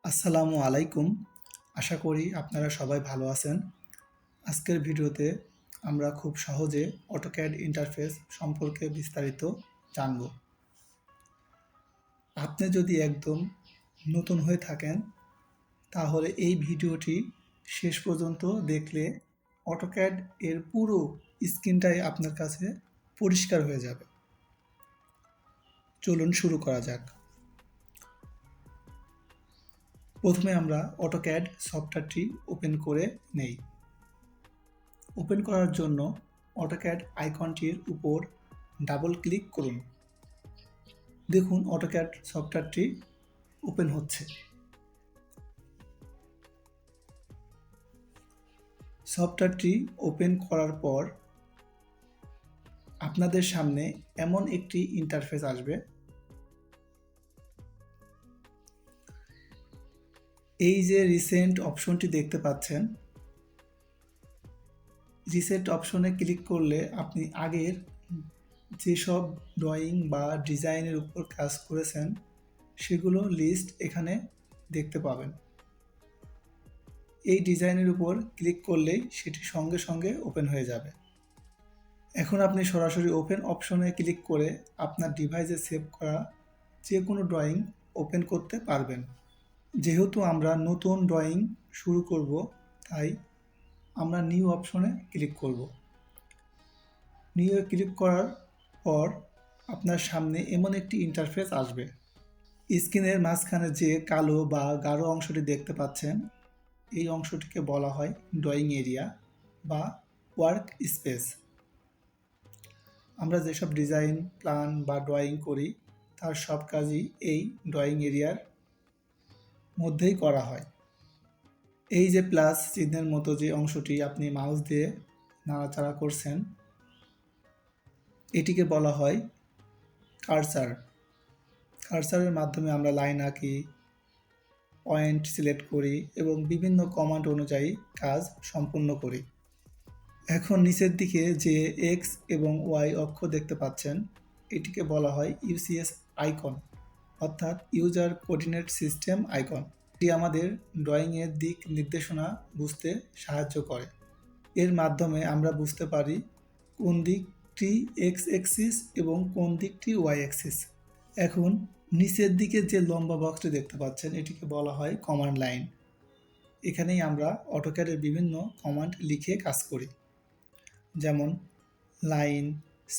আসসালামু আলাইকুম। আশা করি আপনারা সবাই ভালো আছেন। আজকের ভিডিওতে আমরা খুব সহজে অটোক্যাড ইন্টারফেস সম্পর্কে বিস্তারিত জানব। আপনি যদি একদম নতুন হয়ে থাকেন তাহলে এই ভিডিওটি শেষ পর্যন্ত দেখলে অটোক্যাড এর পুরো স্ক্রিনটাই আপনার কাছে পরিষ্কার হয়ে যাবে। চলুন শুরু করা যাক। প্রথমে আমরা অটোক্যাড সফটওয়্যারটি ওপেন করে নেই। ওপেন করার জন্য অটোক্যাড আইকনটির উপর ডাবল ক্লিক করুন। দেখুন অটোক্যাড সফটওয়্যারটি ওপেন হচ্ছে। সফটওয়্যারটি ওপেন করার পর আপনাদের সামনে এমন একটি ইন্টারফেস আসবে। এই যে রিসেন্ট অপশনটি দেখতে পাচ্ছেন, রিসেন্ট অপশনে ক্লিক করলে আপনি আগের যেসব ড্রয়িং বা ডিজাইনের উপর কাজ করেছেন সেগুলো লিস্ট এখানে দেখতে পাবেন। এই ডিজাইনের উপর ক্লিক করলেই সেটি সঙ্গে সঙ্গে ওপেন হয়ে যাবে। এখন আপনি সরাসরি ওপেন অপশনে ক্লিক করে আপনার ডিভাইসে সেভ করা যে কোনো ড্রয়িং ওপেন করতে পারবেন। যেহেতু আমরা নতুন ড্রয়িং শুরু করব, তাই আমরা নিউ অপশনে ক্লিক করব। নিউ ক্লিক করার পর আপনার সামনে এমন একটি ইন্টারফেস আসবে। স্ক্রিনের মাঝখানে যে কালো বা গাঢ় অংশটি দেখতে পাচ্ছেন, এই অংশটিকে বলা হয় ড্রয়িং এরিয়া বা ওয়ার্ক স্পেস। আমরা যেসব ডিজাইন, প্ল্যান বা ড্রয়িং করি তার সব কাজই এই ড্রয়িং এরিয়ার মধ্যেই করা হয়। এই যে প্লাস চিহ্নের মতো যে অংশটি আপনি মাউস দিয়ে নাড়াচাড়া করছেন, এটিকে বলা হয় কার্সার। কার্সারের মাধ্যমে আমরা লাইন আঁকি, পয়েন্ট সিলেক্ট করি এবং বিভিন্ন কমান্ড অনুযায়ী কাজ সম্পূর্ণ করি। এখন নিচের দিকে যে এক্স এবং ওয়াই অক্ষ দেখতে পাচ্ছেন, এটিকে বলা হয় ইউসিএস আইকন, অর্থাৎ ইউজার কোঅর্ডিনেট সিস্টেম আইকন। এটি আমাদের ড্রয়িংয়ের দিক নির্দেশনা বুঝতে সাহায্য করে। এর মাধ্যমে আমরা বুঝতে পারি কোন দিকটি এক্স অ্যাক্সিস এবং কোন দিকটি ওয়াই অ্যাক্সিস। এখন নিচের দিকে যে লম্বা বক্সটি দেখতে পাচ্ছেন, এটিকে বলা হয় কমান্ড লাইন। এখানেই আমরা অটোক্যাডের বিভিন্ন কমান্ড লিখে কাজ করি, যেমন লাইন,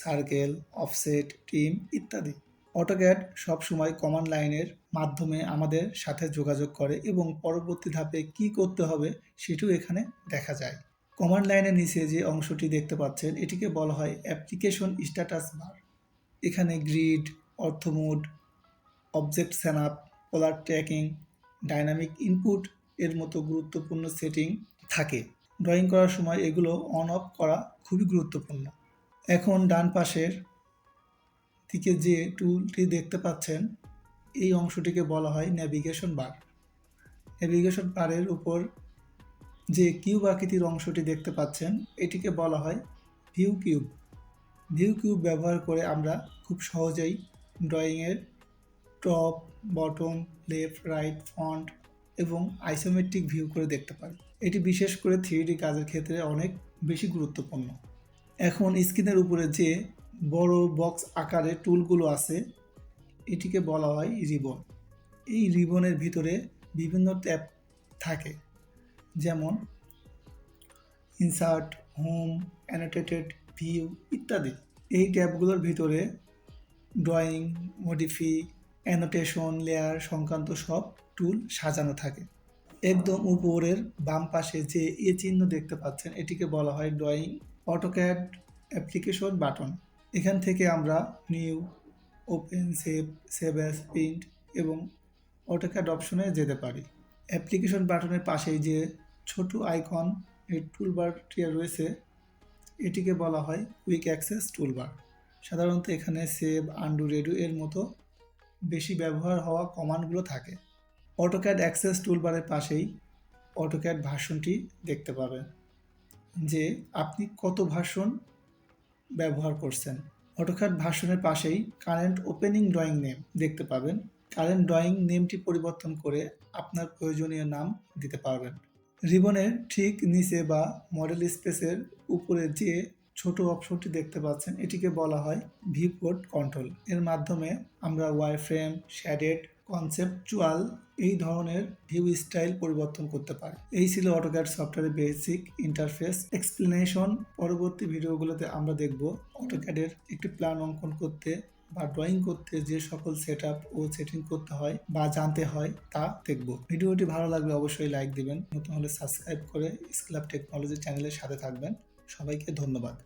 সার্কেল, অফসেট, ট্রিম ইত্যাদি। অটোক্যাড সবসময় কমান্ড লাইনের মাধ্যমে আমাদের সাথে যোগাযোগ করে এবং পরবর্তী ধাপে কি করতে হবে সেটিও এখানে দেখা যায়। কমান্ড লাইনের নিচে যে অংশটি দেখতে পাচ্ছেন, এটিকে বলা হয় অ্যাপ্লিকেশন স্ট্যাটাস বার। এখানে গ্রিড, অর্থোমোড, অবজেক্ট স্যানআপ, পোলার ট্র্যাকিং, ডাইনামিক ইনপুট এর মতো গুরুত্বপূর্ণ সেটিং থাকে। ড্রয়িং করার সময় এগুলো অন অফ করা খুবই গুরুত্বপূর্ণ। এখন ডান পাশের দিকে যে টুলটি দেখতে পাচ্ছেন, এই অংশটিকে বলা হয় ন্যাভিগেশন বার। ন্যাভিগেশন বারের উপর যে কিউব আকৃতির অংশটি দেখতে পাচ্ছেন, এটিকে বলা হয় ভিউ কিউব। ভিউ কিউব ব্যবহার করে আমরা খুব সহজেই ড্রয়িংয়ের top, bottom, left, right, front এবং আইসোমেট্রিক ভিউ করে দেখতে পারি। এটি বিশেষ করে 3D কাজের ক্ষেত্রে অনেক বেশি গুরুত্বপূর্ণ। এখন স্ক্রিনের উপরে যে বড় বক্স আকারে টুলগুলো আছে, এটিকে বলা হয় রিবন। এই রিবনের ভিতরে বিভিন্ন ট্যাব থাকে, যেমন ইনসার্ট, হোম, অ্যানোটেটেড, ভিউ ইত্যাদি। এই ট্যাবগুলোর ভিতরে ড্রয়িং, মডিফি, অ্যানোটেশন, লেয়ার সংক্রান্ত সব টুল সাজানো থাকে। একদম উপরের বাম পাশে যে চিহ্ন দেখতে পাচ্ছেন, এটিকে বলা হয় ড্রয়িং অটোক্যাড অ্যাপ্লিকেশন বাটন। এখান থেকে আমরা new, open, save, save as, print এবং অটোক্যাড অপশনে যেতে পারি। অ্যাপ্লিকেশন বাটনের পাশেই যে ছোট আইকন এর টুলবারটি রয়েছে, এটিকে বলা হয় কুইক অ্যাক্সেস টুলবার। সাধারণত এখানে সেভ, আন্ডু, রেডু এর মতো বেশি ব্যবহার হওয়া কমান্ডগুলো থাকে। অটোক্যাড অ্যাক্সেস টুলবারের পাশেই অটোক্যাড ভার্সনটি দেখতে পাবেন, যে আপনি কত ভার্সন ব্যবহার করছেন। অটোক্যাড ভার্সনের পাশেই কারেন্ট ওপেনিং ড্রয়িং নেম দেখতে পাবেন, কারেন্ট ড্রয়িং নেমটি পরিবর্তন করে আপনার প্রয়োজনীয় নাম দিতে পারবেন। রিবনের ঠিক নিচে বা মডেল স্পেসের উপরে যে ছোট অপশনটি দেখতে পাচ্ছেন এটিকে বলা হয় ভিউপোর্ট কন্ট্রোল। এর মাধ্যমে আমরা ওয়ারফ্রেম, শ্যাডেড, কনসেপচুয়াল এই ধরনের ভিউ স্টাইল পরিবর্তন করতে পারি। এই ছিল অটোক্যাড সফটওয়্যারের বেসিক ইন্টারফেস এক্সপ্লেনেশন। পরবর্তী ভিডিওগুলোতে আমরা দেখব অটোক্যাডের একটি প্ল্যান অঙ্কন করতে বা ড্রয়িং করতে যে সকল সেটআপ ও সেটিং করতে হয় বা জানতে হয় তা দেখব। ভিডিওটি ভালো লাগলে অবশ্যই লাইক দিবেন, নতুন হলে সাবস্ক্রাইব করে স্কিল আপ টেকনোলজি চ্যানেলের সাথে থাকবেন। সবাইকে ধন্যবাদ।